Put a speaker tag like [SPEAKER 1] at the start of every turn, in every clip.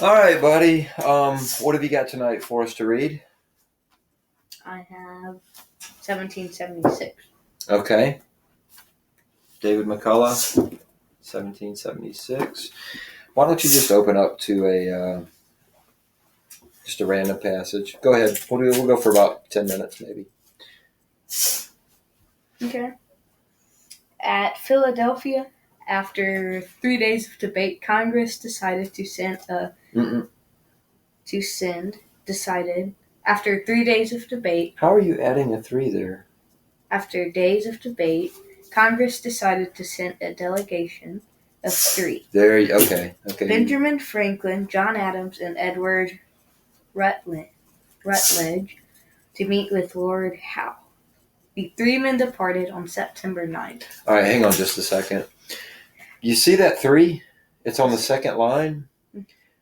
[SPEAKER 1] All right, buddy. What have you got tonight for us to read?
[SPEAKER 2] I have 1776.
[SPEAKER 1] Okay. David McCullough, 1776. Why don't you just open up to just a random passage? Go ahead. We'll go for about 10 minutes, maybe.
[SPEAKER 2] Okay. At Philadelphia, after 3 days of debate, Congress decided to send after 3 days of debate.
[SPEAKER 1] How are you adding a 3 there?
[SPEAKER 2] After days of debate, Congress decided to send a delegation of 3.
[SPEAKER 1] Okay.
[SPEAKER 2] Benjamin Franklin, John Adams, and Edward Rutledge to meet with Lord Howe. The 3 men departed on September 9th.
[SPEAKER 1] All right, hang on just a second. You see that 3? It's on the second line.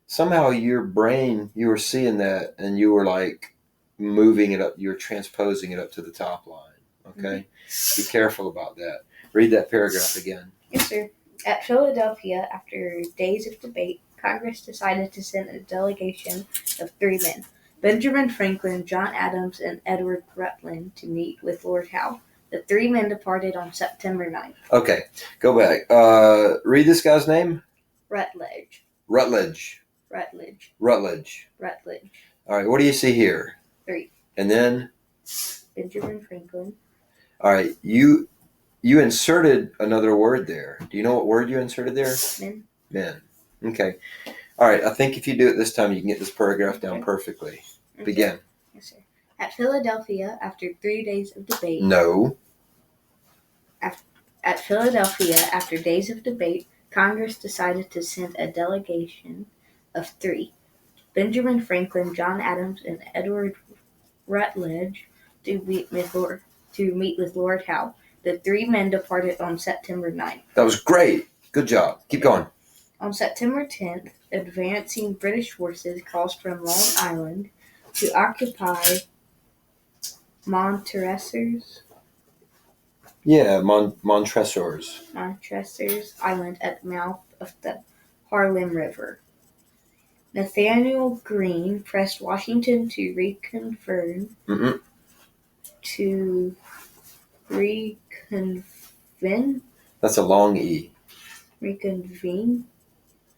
[SPEAKER 1] Somehow your brain, you were seeing that and you were like moving it up. You're transposing it up to the top line. Okay? Mm-hmm. Be careful about that. Read that paragraph again.
[SPEAKER 2] Yes, sir. At Philadelphia, after days of debate, Congress decided to send a delegation of 3 men. Benjamin Franklin, John Adams, and Edward Rutland to meet with Lord Howe. The 3 men departed on September 9th.
[SPEAKER 1] Okay, go back. Read this guy's name?
[SPEAKER 2] Rutledge.
[SPEAKER 1] All right, what do you see here?
[SPEAKER 2] 3.
[SPEAKER 1] And then?
[SPEAKER 2] Benjamin Franklin.
[SPEAKER 1] All right, you inserted another word there. Do you know what word you inserted there? Men. Okay. All right, I think if you do it this time, you can get this paragraph down perfectly. Okay. Begin.
[SPEAKER 2] Yes, sir. At Philadelphia, after 3 days of debate...
[SPEAKER 1] No.
[SPEAKER 2] At Philadelphia, after days of debate, Congress decided to send a delegation of 3. Benjamin Franklin, John Adams, and Edward Rutledge to meet with Lord Howe. The 3 men departed on September 9th.
[SPEAKER 1] That was great. Good job. Keep going.
[SPEAKER 2] On September 10th, advancing British forces crossed from Long Island to occupy Montresor's Island at the mouth of the Harlem River. Nathanael Greene pressed Washington to reconvene.
[SPEAKER 1] That's a long E.
[SPEAKER 2] Reconvene.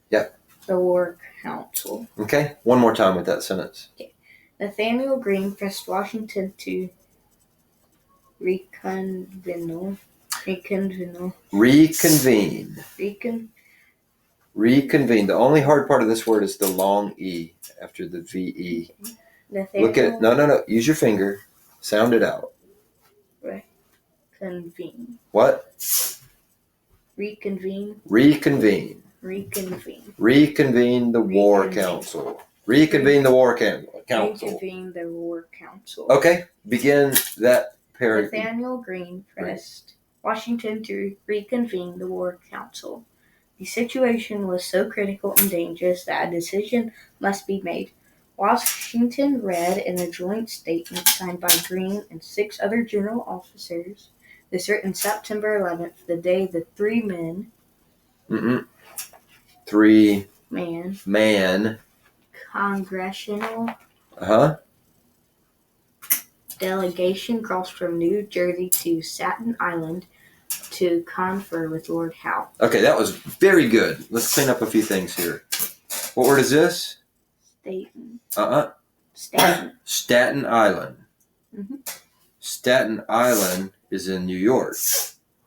[SPEAKER 1] Yep.
[SPEAKER 2] The War Council.
[SPEAKER 1] Okay, one more time with that sentence.
[SPEAKER 2] Okay. Nathanael Greene pressed Washington to reconvene.
[SPEAKER 1] The only hard part of this word is the long E after the VE.
[SPEAKER 2] Okay.
[SPEAKER 1] Look at it. No. Use your finger. Sound it out.
[SPEAKER 2] Reconvene.
[SPEAKER 1] What?
[SPEAKER 2] Reconvene
[SPEAKER 1] the War Council. Reconvene the War Council. Okay, begin that paragraph.
[SPEAKER 2] Nathanael Greene pressed Washington to reconvene the War Council. The situation was so critical and dangerous that a decision must be made. Washington read in a joint statement signed by Greene and 6 other general officers this written September 11th, the day the 3 men.
[SPEAKER 1] 3
[SPEAKER 2] man. Congressional. Delegation crossed from New Jersey to Staten Island to confer with Lord Howe.
[SPEAKER 1] Okay, that was very good. Let's clean up a few things here. What word is this?
[SPEAKER 2] Staten.
[SPEAKER 1] Staten Island.
[SPEAKER 2] Mm-hmm.
[SPEAKER 1] Staten Island is in New York,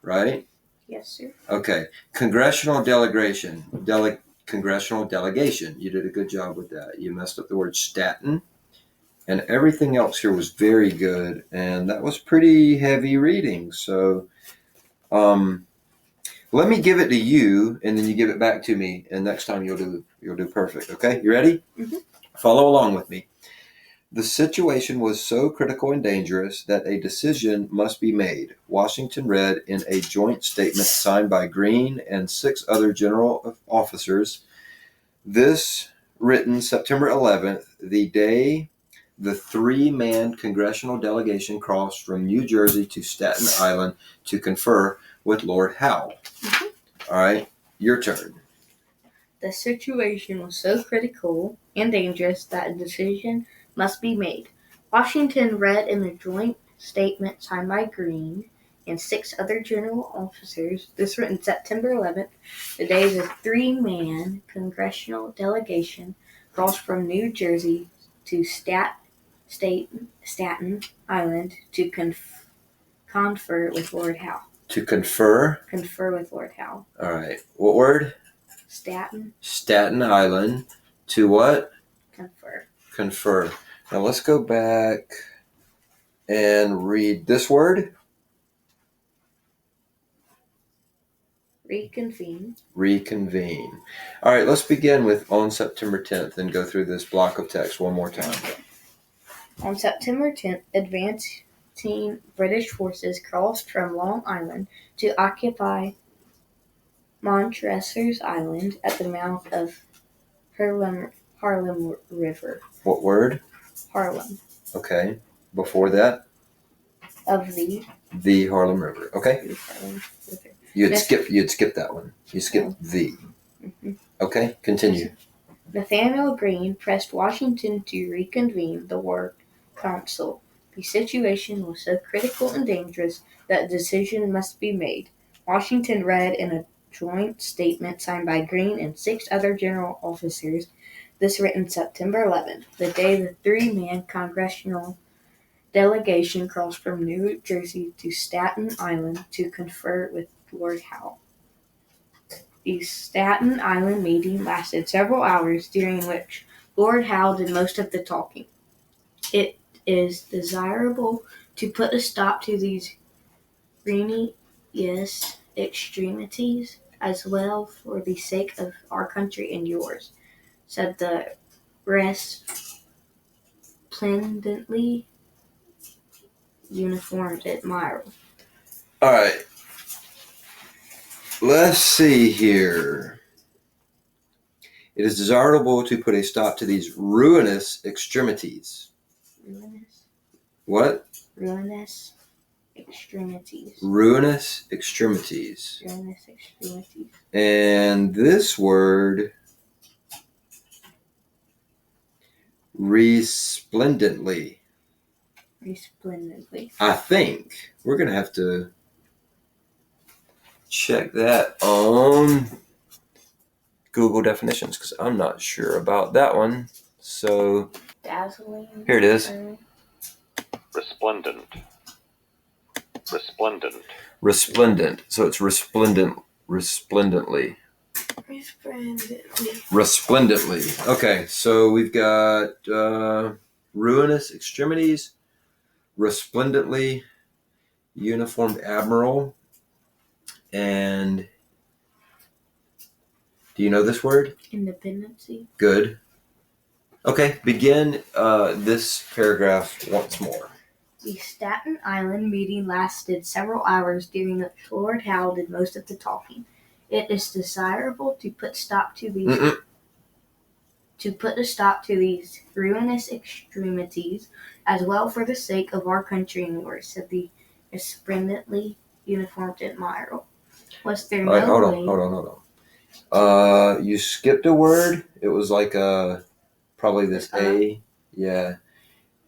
[SPEAKER 1] right?
[SPEAKER 2] Yes, sir.
[SPEAKER 1] Okay. Congressional delegation. Congressional delegation. You did a good job with that. You messed up the word Staten. And everything else here was very good. And that was pretty heavy reading. So let me give it to you, and then you give it back to me. And next time you'll do perfect. Okay? You ready?
[SPEAKER 2] Mm-hmm.
[SPEAKER 1] Follow along with me. The situation was so critical and dangerous that a decision must be made. Washington read in a joint statement signed by Greene and 6 other general officers. This written September 11th, the day the 3-man congressional delegation crossed from New Jersey to Staten Island to confer with Lord Howe.
[SPEAKER 2] Mm-hmm.
[SPEAKER 1] All right, your turn.
[SPEAKER 2] The situation was so critical and dangerous that a decision must be made. Washington read in a joint statement signed by Greene and 6 other general officers, this written September 11th, the day the 3-man congressional delegation crossed from New Jersey to Staten Island to confer with Lord Howe.
[SPEAKER 1] To confer?
[SPEAKER 2] Confer with Lord Howe.
[SPEAKER 1] All right. What word? Staten Island. To what?
[SPEAKER 2] Confer.
[SPEAKER 1] Confer. Now let's go back and read this word.
[SPEAKER 2] Reconvene.
[SPEAKER 1] Reconvene. All right, let's begin with on September 10th and go through this block of text one more time.
[SPEAKER 2] On September 10th, advancing British forces crossed from Long Island to occupy Montresor's Island at the mouth of Harlem River.
[SPEAKER 1] What word?
[SPEAKER 2] Harlem.
[SPEAKER 1] Okay. Before that?
[SPEAKER 2] Of
[SPEAKER 1] the Harlem River. Okay.
[SPEAKER 2] The Harlem River.
[SPEAKER 1] You'd skip that one. You skipped the.
[SPEAKER 2] Mm-hmm.
[SPEAKER 1] Okay, continue.
[SPEAKER 2] Nathanael Greene pressed Washington to reconvene the War Council. The situation was so critical and dangerous that a decision must be made. Washington read in a joint statement signed by Greene and 6 other general officers, this written September 11th, the day the 3-man congressional delegation crossed from New Jersey to Staten Island to confer with Lord Howe. The Staten Island meeting lasted several hours, during which Lord Howe did most of the talking. It is desirable to put a stop to these ruinous extremities, as well for the sake of our country and yours, said the resplendently uniformed admiral.
[SPEAKER 1] All right. Let's see here. It is desirable to put a stop to these ruinous extremities.
[SPEAKER 2] Ruinous?
[SPEAKER 1] What?
[SPEAKER 2] Ruinous extremities.
[SPEAKER 1] Ruinous extremities.
[SPEAKER 2] Ruinous extremities.
[SPEAKER 1] And this word, resplendently.
[SPEAKER 2] Resplendently.
[SPEAKER 1] I think we're going to have to check that on Google definitions because I'm not sure about that one. So
[SPEAKER 2] Dazzling.
[SPEAKER 1] Here it is.
[SPEAKER 3] Resplendent. Resplendent.
[SPEAKER 1] Resplendent. So it's resplendent. Resplendently. Resplendently. Okay, so we've got ruinous extremities, resplendently, uniformed admiral, and do you know this word?
[SPEAKER 2] Independency.
[SPEAKER 1] Good. Okay, begin this paragraph once more.
[SPEAKER 2] The Staten Island meeting lasted several hours, during which Lord Howe did most of the talking. It is desirable to put a stop to these ruinous extremities, as well for the sake of our country and yours, said the resplendently uniformed admiral. Was there
[SPEAKER 1] All right,
[SPEAKER 2] no
[SPEAKER 1] hold on. You skipped a word. It was like probably this A. Yeah.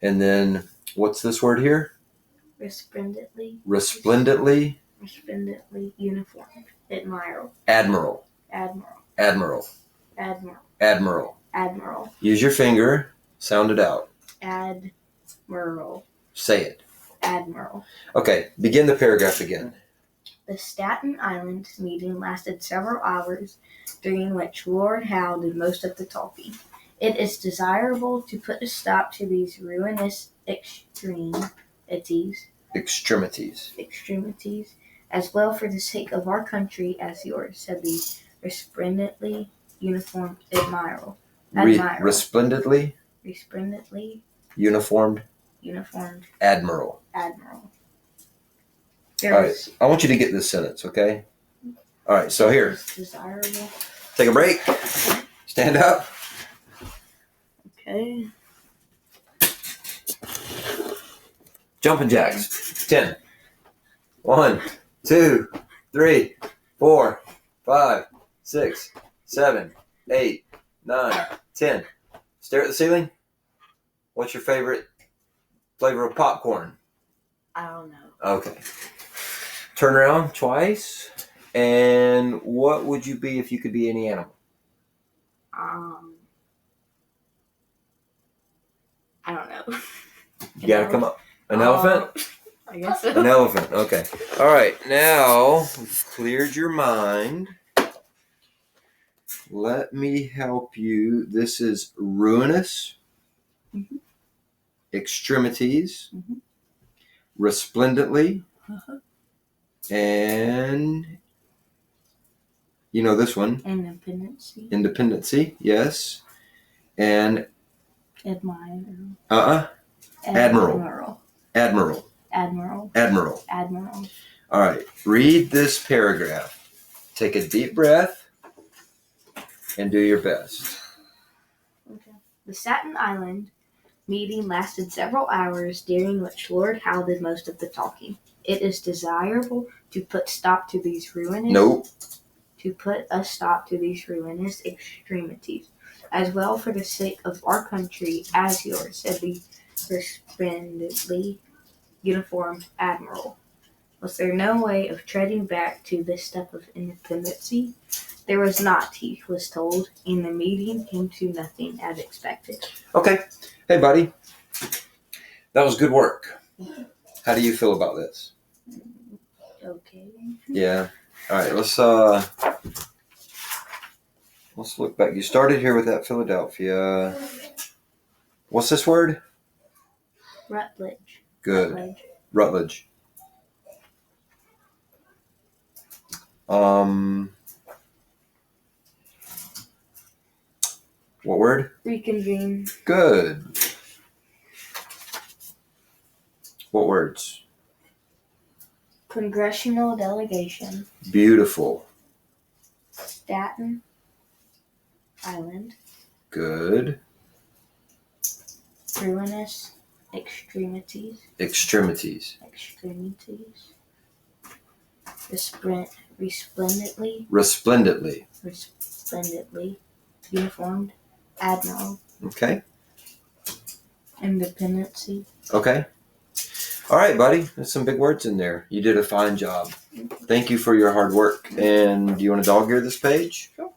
[SPEAKER 1] And then what's this word here?
[SPEAKER 2] Resplendently.
[SPEAKER 1] Resplendently.
[SPEAKER 2] Resplendently uniformed admiral.
[SPEAKER 1] Admiral.
[SPEAKER 2] Admiral.
[SPEAKER 1] Admiral.
[SPEAKER 2] Admiral.
[SPEAKER 1] Admiral.
[SPEAKER 2] Admiral.
[SPEAKER 1] Use your finger. Sound it out.
[SPEAKER 2] Admiral.
[SPEAKER 1] Say it.
[SPEAKER 2] Admiral.
[SPEAKER 1] Okay, begin the paragraph again.
[SPEAKER 2] The Staten Island meeting lasted several hours, during which Lord Howe did most of the talking. It is desirable to put a stop to these ruinous extremities, as well for the sake of our country as yours, said the resplendently uniformed admiral.
[SPEAKER 1] Resplendently uniformed admiral. All right, I want you to get this sentence, okay? All right, so here.
[SPEAKER 2] Desirable.
[SPEAKER 1] Take a break. Stand up.
[SPEAKER 2] Okay.
[SPEAKER 1] Jumping jacks. 10. 1, 2, 3, 4, 5, 6, 7, 8, 9, 10. Stare at the ceiling. What's your favorite flavor of popcorn?
[SPEAKER 2] I don't know.
[SPEAKER 1] Okay. Turn around twice. And what would you be if you could be any animal?
[SPEAKER 2] I don't know.
[SPEAKER 1] You gotta come up. An elephant?
[SPEAKER 2] I guess so.
[SPEAKER 1] An elephant. Okay. All right. Now we've cleared your mind. Let me help you. This is ruinous,
[SPEAKER 2] Mhm.
[SPEAKER 1] extremities,
[SPEAKER 2] Mhm.
[SPEAKER 1] resplendently,
[SPEAKER 2] Uh-huh.
[SPEAKER 1] and you know this one.
[SPEAKER 2] Independency.
[SPEAKER 1] Independency, yes. And
[SPEAKER 2] Admire.
[SPEAKER 1] Admiral. Admiral.
[SPEAKER 2] Admiral.
[SPEAKER 1] Admiral.
[SPEAKER 2] Admiral.
[SPEAKER 1] All right. Read this paragraph. Take a deep breath and do your best.
[SPEAKER 2] Okay. The Staten Island meeting lasted several hours, during which Lord Howe did most of the talking. It is desirable to put a stop to these ruinous extremities, as well for the sake of our country as yours, said the resplendently uniformed admiral. Was there no way of treading back to this step of independency? There was not, he was told, and the meeting came to nothing as expected.
[SPEAKER 1] Okay. Hey, buddy. That was good work. How do you feel about this?
[SPEAKER 2] Okay.
[SPEAKER 1] Yeah. All right. Let's look back. You started here with that Philadelphia. What's this word?
[SPEAKER 2] Rutledge.
[SPEAKER 1] Good. Rutledge. What word?
[SPEAKER 2] Reconvene.
[SPEAKER 1] Good. What words?
[SPEAKER 2] Congressional delegation.
[SPEAKER 1] Beautiful.
[SPEAKER 2] Staten Island.
[SPEAKER 1] Good.
[SPEAKER 2] Ruinous extremities.
[SPEAKER 1] Extremities.
[SPEAKER 2] Resplendently. Uniformed. Admiral.
[SPEAKER 1] Okay.
[SPEAKER 2] Independency.
[SPEAKER 1] Okay. All right, buddy. There's some big words in there. You did a fine job. Thank you for your hard work. And do you want to dog ear this page?
[SPEAKER 2] Sure.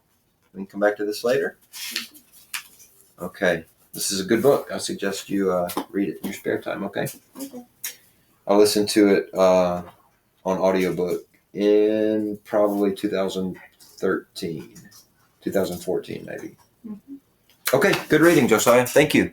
[SPEAKER 1] We can come back to this later. Okay. This is a good book. I suggest you read it in your spare time, okay?
[SPEAKER 2] Okay.
[SPEAKER 1] I'll listen to it on audiobook in probably 2014 maybe.
[SPEAKER 2] Mm-hmm.
[SPEAKER 1] Okay, good reading, Josiah. Thank you.